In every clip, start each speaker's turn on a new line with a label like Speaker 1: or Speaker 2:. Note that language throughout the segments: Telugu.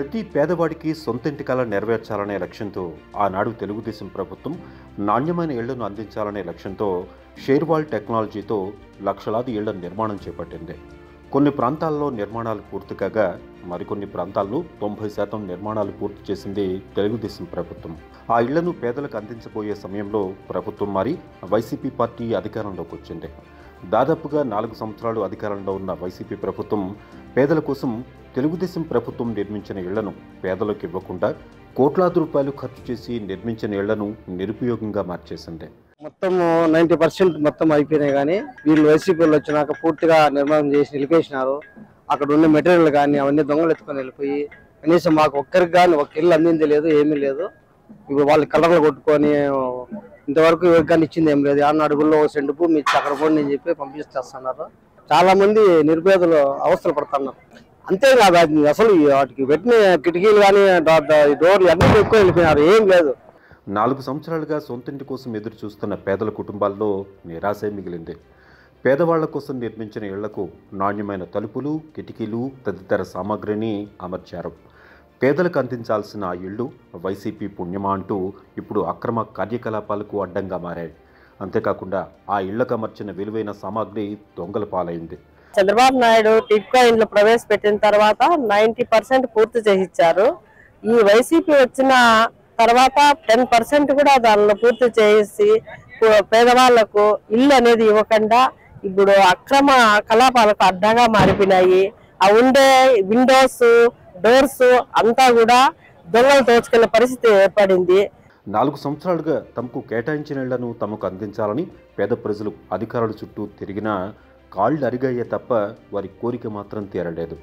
Speaker 1: ప్రతి పేదవాడికి సొంతింటి కల నెరవేర్చాలనే లక్ష్యంతో ఆనాడు తెలుగుదేశం ప్రభుత్వం నాణ్యమైన ఇళ్లను అందించాలనే లక్ష్యంతో షేర్వాల్ టెక్నాలజీతో లక్షలాది ఇళ్ల నిర్మాణం చేపట్టింది. కొన్ని ప్రాంతాల్లో నిర్మాణాలు పూర్తి కాగా మరికొన్ని ప్రాంతాల్లో 90% నిర్మాణాలు పూర్తి చేసింది తెలుగుదేశం ప్రభుత్వం. ఆ ఇళ్లను పేదలకు అందించబోయే సమయంలో ప్రభుత్వం మారి వైసీపీ పార్టీ అధికారంలోకి వచ్చింది. దాదాపుగా 4 సంవత్సరాలు అధికారంలో ఉన్న వైసీపీ ప్రభుత్వం పేదల కోసం తెలుగుదేశం ప్రభుత్వం నిర్మించిన ఇళ్లను పేదలకు ఇవ్వకుండా కోట్లాది రూపాయలు ఖర్చు చేసి నిర్మించిన ఇళ్లను నిరుపయోగంగా మార్చేసింది.
Speaker 2: మొత్తం 90% మొత్తం అయిపోయినాయి. కానీ వీళ్ళు వైసీపీలో వచ్చినాక పూర్తిగా నిర్మాణం చేసి నిలిపేసినారు. అక్కడ ఉన్న మెటీరియల్ కానీ అవన్నీ దొంగలు ఎత్తుకొని వెళ్ళిపోయి కనీసం మాకు ఒక్కరికి కానీ ఒక ఇల్లు అందింది లేదు, ఏమీ లేదు. ఇప్పుడు వాళ్ళు కలర్లు కొట్టుకొని ఇంతవరకు ఎవరికి కానీ ఇచ్చింది ఏం లేదు. 6 అడుగుల్లో సెంటు భూమి ఇచ్చి అక్కడ పోండి అని చెప్పి పంపిస్తేస్తున్నారు. చాలా మంది నిరుపేదలు అవస్థలు పడుతున్నారు. అంతేకాదు, అసలు వాటికి పెట్టిన కిటికీలు కానీ డోర్లు అన్నీ ఎక్కువ వెళ్ళిపోయినారు, ఏం లేదు.
Speaker 1: 4 సంవత్సరాలుగా సొంతింటి కోసం ఎదురు చూస్తున్న పేదల కుటుంబాల్లో నిరాశే మిగిలింది. పేదవాళ్ల కోసం నిర్మించిన ఇళ్లకు నాణ్యమైన తలుపులు, కిటికీలు తదితర సామాగ్రిని అమర్చారు. పేదలకు అందించాల్సిన ఆ ఇళ్లు వైసీపీ పుణ్యమా అంటూ ఇప్పుడు అక్రమ కార్యకలాపాలకు అడ్డంగా మారాయి. అంతేకాకుండా ఆ ఇళ్లకు అమర్చిన విలువైన సామాగ్రి దొంగల పాలైంది.
Speaker 3: చంద్రబాబు నాయుడు టిట్కో ఇండ్లు ప్రవేశపెట్టిన తర్వాత 90% పూర్తి చేయించారు. ఈ వైసీపీ వచ్చిన తర్వాత 10% కూడా దానిలో పూర్తి చేసి పేదవాళ్లకు ఇల్లు అనేది ఇవ్వకుండా ఇప్పుడు అక్రమ కలాపాలకు అడ్డంగా మారిపోయినాయి. ఆ ఉండే విండోస్, డోర్స్ అంతా కూడా దొంగలు దోచుకునే పరిస్థితి ఏర్పడింది.
Speaker 1: 4 సంవత్సరాలుగా తమకు కేటాయించిన ఇళ్లను తమకు అందించాలని పేద ప్రజలు అధికారుల చుట్టూ తిరిగినా కాళ్ళు అరిగాయే తప్ప వారి కోరిక మాత్రం తీరలేదు.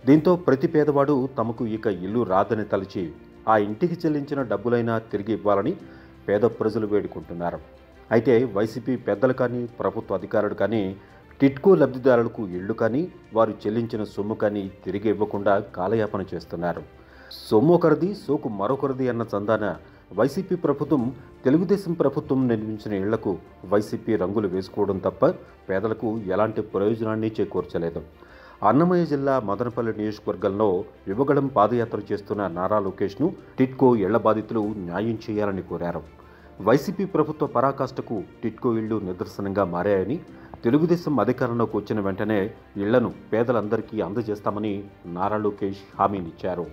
Speaker 1: దీంతో ప్రతి పేదవాడు తమకు ఇక ఇల్లు రాదని తలచి ఆ ఇంటికి చెల్లించిన డబ్బులైనా తిరిగి ఇవ్వాలని పేద ప్రజలు వేడుకుంటున్నారు. అయితే వైసీపీ పెద్దలు కానీ ప్రభుత్వ అధికారులు కానీ టిట్కో లబ్ధిదారులకు ఇళ్లు కానీ వారు చెల్లించిన సొమ్ము కానీ తిరిగి ఇవ్వకుండా కాలయాపన చేస్తున్నారు. సొమ్ము ఒకరిది, సోకు మరొకరిది అన్న చందాన వైసీపీ ప్రభుత్వం తెలుగుదేశం ప్రభుత్వం నిర్మించిన ఇళ్లకు వైసీపీ రంగులు వేసుకోవడం తప్ప పేదలకు ఎలాంటి ప్రయోజనాన్ని చేకూర్చలేదు. అన్నమయ్య జిల్లా మదనపల్లి నియోజకవర్గంలో యువగళం పాదయాత్ర చేస్తున్న నారా లోకేష్ను టిట్కో ఇళ్ల బాధితులు న్యాయం చేయాలని కోరారు. వైసీపీ ప్రభుత్వ పరాకాష్ఠకు టిట్కో ఇళ్లు నిదర్శనంగా మారాయని, తెలుగుదేశం అధికారంలోకి వచ్చిన వెంటనే ఇళ్లను పేదలందరికీ అందజేస్తామని నారా లోకేష్ హామీనిచ్చారు.